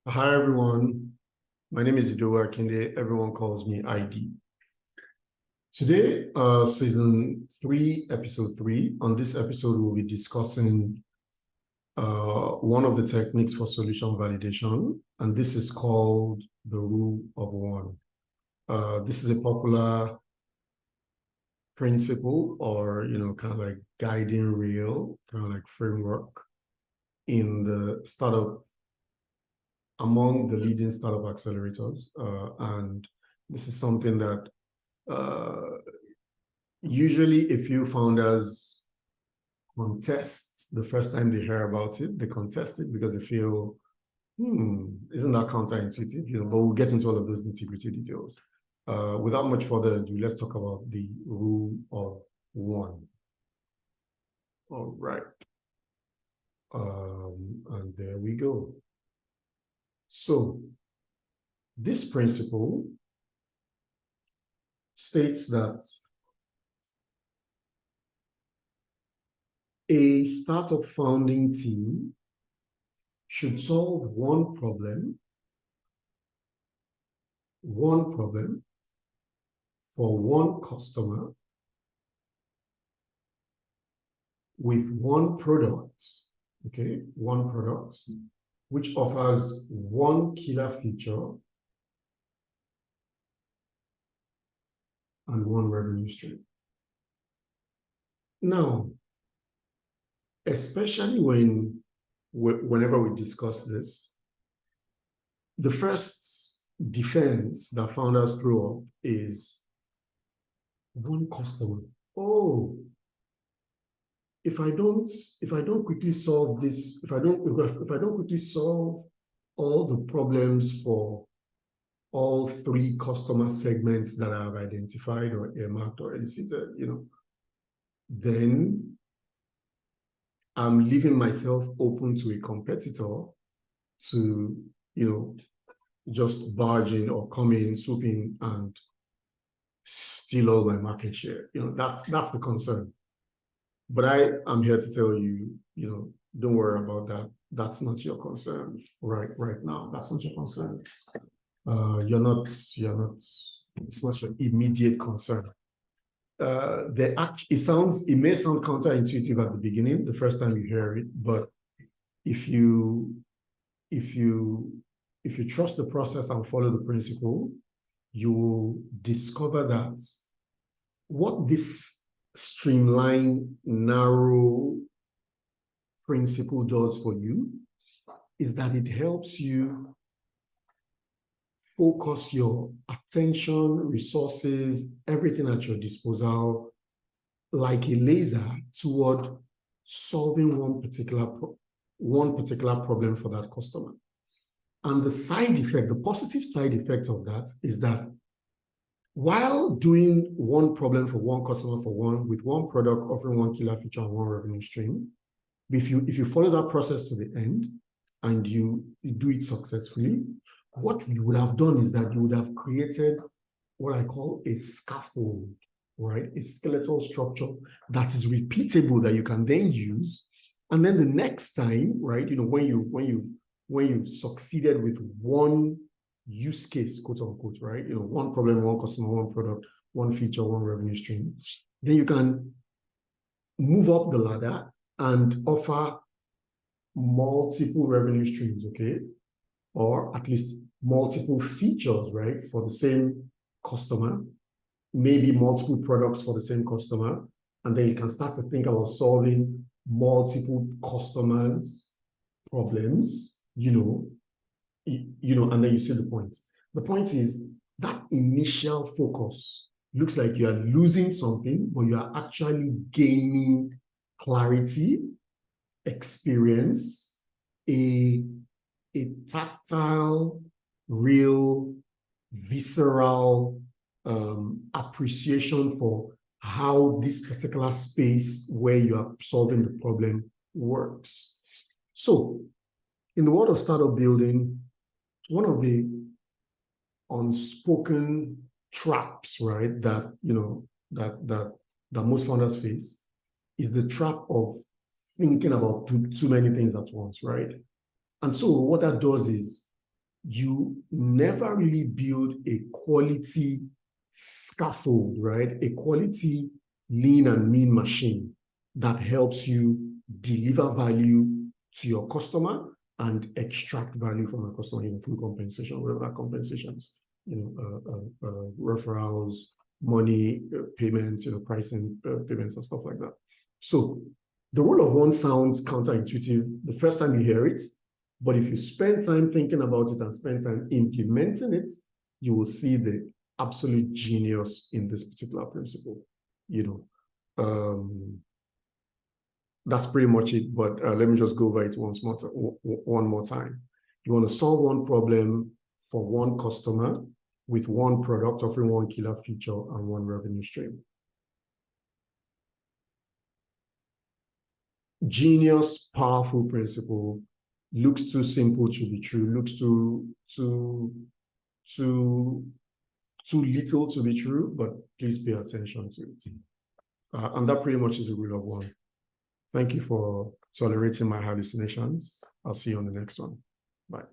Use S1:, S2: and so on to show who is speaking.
S1: Hi, everyone. My name is Idowu Akinde. Everyone calls me ID. Today, season 3, episode 3. On this episode, we'll be discussing one of the techniques for solution validation, and this is called the rule of one. This is a popular principle or, kind of like guiding rail, kind of like framework in the startup among the leading startup accelerators. And this is something that usually a few founders contest the first time they hear about it. They contest it because they feel, isn't that counterintuitive? But we'll get into all of those nitty-gritty details. Without much further ado, let's talk about the rule of one. All right. And there we go. So this principle states that a startup founding team should solve one problem for one customer with one product, okay, one product, which offers one killer feature and one revenue stream. Now, especially whenever we discuss this, the first defense that founders throw up is one customer. Oh, if I don't quickly solve this, if I don't quickly solve all the problems for all three customer segments that I've identified or earmarked or elicited, then I'm leaving myself open to a competitor to, just barge in or come in, swoop in, and steal all my market share. That's the concern. But I am here to tell you, don't worry about that. That's not your concern right now. That's not your concern. It's not your immediate concern. It may sound counterintuitive at the beginning, the first time you hear it, but if you trust the process and follow the principle, you will discover that what this streamlined, narrow principle does for you is that it helps you focus your attention, resources, everything at your disposal like a laser toward solving one particular problem for that customer. And the positive side effect of that is that while doing one problem for one customer with one product, offering one killer feature and one revenue stream, if you follow that process to the end and you do it successfully, what you would have done is that you would have created what I call a scaffold, right? A skeletal structure that is repeatable that you can then use. And then the next time, right, when you've succeeded with one use case, quote unquote, right? One problem, one customer, one product, one feature, one revenue stream, then you can move up the ladder and offer multiple revenue streams, okay? Or at least multiple features, right? For the same customer, maybe multiple products for the same customer. And then you can start to think about solving multiple customers' problems, and then you see the point. The point is that initial focus looks like you are losing something, but you are actually gaining clarity, experience, a tactile, real, visceral appreciation for how this particular space where you are solving the problem works. So in the world of startup building, one of the unspoken traps, right, that most founders face is the trap of thinking about too many things at once, right? And so what that does is you never really build a quality scaffold, right? A quality lean and mean machine that helps you deliver value to your customer and extract value from a customer, through compensation, whatever that compensation is, referrals, money, payments, pricing, payments and stuff like that. So the rule of one sounds counterintuitive the first time you hear it, but if you spend time thinking about it and spend time implementing it, you will see the absolute genius in this particular principle. That's pretty much it, but let me just go over it one more time. You want to solve one problem for one customer with one product offering one killer feature and one revenue stream. Genius, powerful principle, looks too simple to be true, looks too little to be true, but please pay attention to it. And that pretty much is the rule of one. Thank you for tolerating my hallucinations. I'll see you on the next one. Bye.